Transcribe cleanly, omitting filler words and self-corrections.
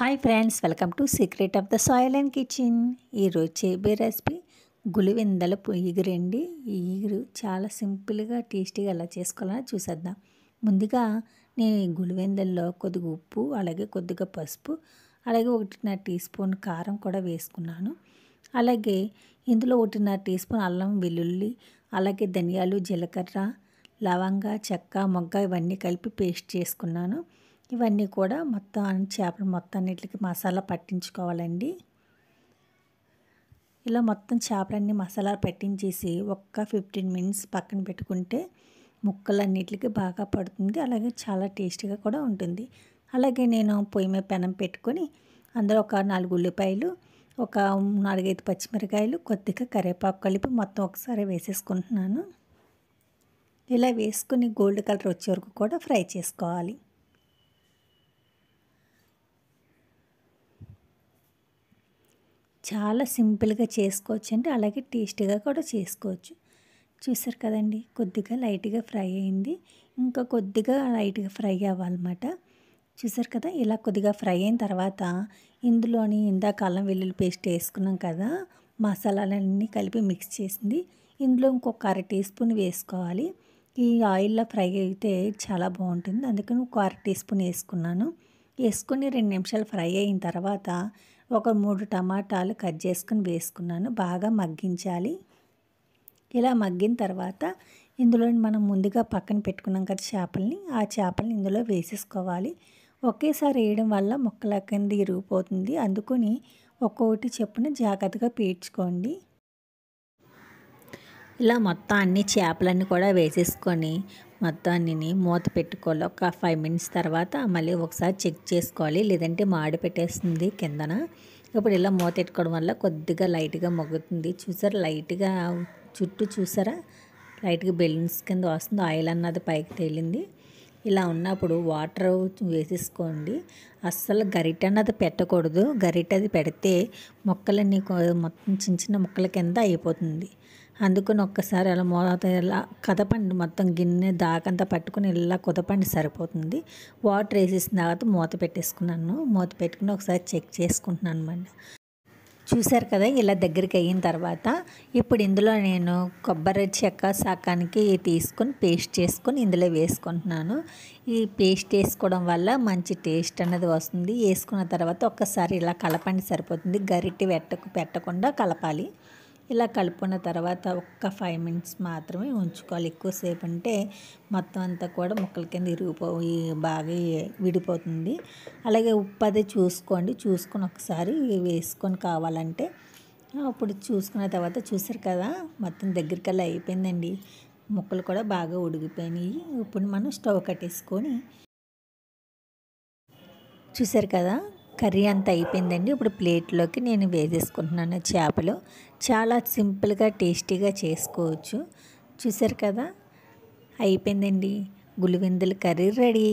Hi friends, welcome to secret of the soil and kitchen. ఈరోజు చేయబోయే recipe గులివెందల ఈగురండి. ఈ ఈగురు చాలా సింపుల్గా టేస్టీగా ఎలా చేసుకోవాలని చూసేద్దాం. ముందుగా నేను ఈ గులివెందల్లో కొద్దిగా ఉప్పు, అలాగే కొద్దిగా పసుపు, అలాగే 1.5 టీ స్పూన్ కారం కూడా వేసుకున్నాను. అలాగే ఇందులో 1.5 టీ స్పూన్ అల్లం వెల్లుల్లి, అలాగే ధనియాలు, జీలకర్ర, లవంగ, చెక్క, మొగ్గ ఇవన్నీ కలిపి పేస్ట్ చేసుకున్నాను. ఇవన్నీ కూడా మొత్తం చేపలు మొత్తాన్నిటికి మసాలా పట్టించుకోవాలండి. ఇలా మొత్తం చేపలన్నీ మసాలా పట్టించేసి ఒక్క 15 మినిట్స్ పక్కన పెట్టుకుంటే ముక్కలన్నిటికి బాగా పడుతుంది. అలాగే చాలా టేస్టీగా కూడా ఉంటుంది. అలాగే నేను పొయ్యి మీద పెనం పెట్టుకొని అందులో ఒక 4 ఉల్లిపాయలు, ఒక 4-5 పచ్చిమిరకాయలు, కొద్దిగా కరివేపాకు కలిపి మొత్తం ఒకసారి వేసేసుకుంటున్నాను. ఇలా వేసుకుని గోల్డ్ కలర్ వచ్చే వరకు కూడా ఫ్రై చేసుకోవాలి. చాలా సింపుల్గా చేసుకోవచ్చు అండి, అలాగే టేస్టీగా కూడా చేసుకోవచ్చు. చూసారు కదండి, కొద్దిగా లైట్గా ఫ్రై అయింది, ఇంకా కొద్దిగా లైట్గా ఫ్రై అవ్వాలన్నమాట. చూసారు కదా, ఇలా కొద్దిగా ఫ్రై అయిన తర్వాత ఇందులోని ఇందాక అల్లం వెల్లుల్లి పేస్ట్ వేసుకున్నాం కదా, మసాలాలన్నీ కలిపి మిక్స్ చేసింది ఇందులో ఇంకొక 1/2 టీ స్పూన్ వేసుకోవాలి. ఈ ఆయిల్లో ఫ్రై అయితే చాలా బాగుంటుంది, అందుకని ఒక 1/2 టీ స్పూన్ వేసుకున్నాను. వేసుకొని 2 నిమిషాలు ఫ్రై అయిన తర్వాత ఒక 3 టమాటాలు కట్ చేసుకుని వేసుకున్నాను. బాగా మగ్గించాలి. ఇలా మగ్గిన తర్వాత ఇందులో మనం ముందుగా పక్కన పెట్టుకున్నాం కదా చేపల్ని, ఆ చేపల్ని ఇందులో వేసేసుకోవాలి. ఒకేసారి వేయడం వల్ల ముక్కల కింద ఇరిగిపోతుంది, అందుకని ఒక్కొక్కటి చొప్పున జాగ్రత్తగా పేర్చుకోండి. ఇలా మొత్తం అన్ని చేపలన్నీ కూడా వేసేసుకొని మొత్తం అన్నీ మూత పెట్టుకోవాలి. ఒక 5 మినిట్స్ తర్వాత మళ్ళీ ఒకసారి చెక్ చేసుకోవాలి, లేదంటే మాడి పెట్టేస్తుంది కిందన. ఇప్పుడు ఇలా మూత పెట్టుకోవడం వల్ల కొద్దిగా లైట్గా మగ్గుతుంది. చూసారా, లైట్గా చుట్టూ చూసారా లైట్గా బెలూన్స్ కింద వస్తుంది, ఆయిల్ అన్నది పైకి తేలింది. ఇలా ఉన్నప్పుడు వాటర్ వేసేసుకోండి. అస్సలు గరిటె అన్నది పెట్టకూడదు, గరిటె అది పెడితే మొక్కలన్నీ మొత్తం చిన్న చిన్న ముక్కల కింద అయిపోతుంది. అందుకని ఒక్కసారి అలా మూత ఇలా కదపండి, మొత్తం గిన్నె దాకంతా పట్టుకుని ఇలా కుదపండి సరిపోతుంది. వాటర్ వేసేసిన తర్వాత మూత పెట్టేసుకున్నాను. మూత పెట్టుకుని ఒకసారి చెక్ చేసుకుంటున్నాను అనమాట. చూసారు కదా, ఇలా దగ్గరికి అయిన తర్వాత ఇప్పుడు ఇందులో నేను కొబ్బరి చెక్క సకానికి తీసుకొని పేస్ట్ చేసుకొని ఇందులో వేసుకుంటున్నాను. ఈ పేస్ట్ వేసుకోవడం వల్ల మంచి టేస్ట్ అన్నది వస్తుంది. వేసుకున్న తర్వాత ఒక్కసారి ఇలా కలపండి సరిపోతుంది, గరిటె పెట్టకుండా కలపాలి. ఇలా కలుపుకున్న తర్వాత ఒక్క 5 మినిట్స్ మాత్రమే ఉంచుకోవాలి. ఎక్కువసేపు అంటే మొత్తం అంతా కూడా ముక్కల కింద ఇరిగిపోయి బాగా విడిపోతుంది. అలాగే ఉప్పు అది చూసుకోండి, చూసుకొని ఒకసారి వేసుకొని కావాలంటే అప్పుడు చూసుకున్న తర్వాత చూసారు కదా, మొత్తం దగ్గరికల్లా అయిపోయిందండి. ముక్కలు కూడా బాగా ఉడికిపోయినాయి. ఇప్పుడు మనం స్టవ్ కట్టేసుకొని చూసారు కదా, కర్రీ అంతా అయిపోయిందండి. ఇప్పుడు ప్లేట్లోకి నేను వేసేసుకుంటున్నాను చేపలు. చాలా సింపుల్గా టేస్టీగా చేసుకోవచ్చు. చూసారు కదా, అయిపోయిందండి, గులివెందుల కర్రీ రెడీ.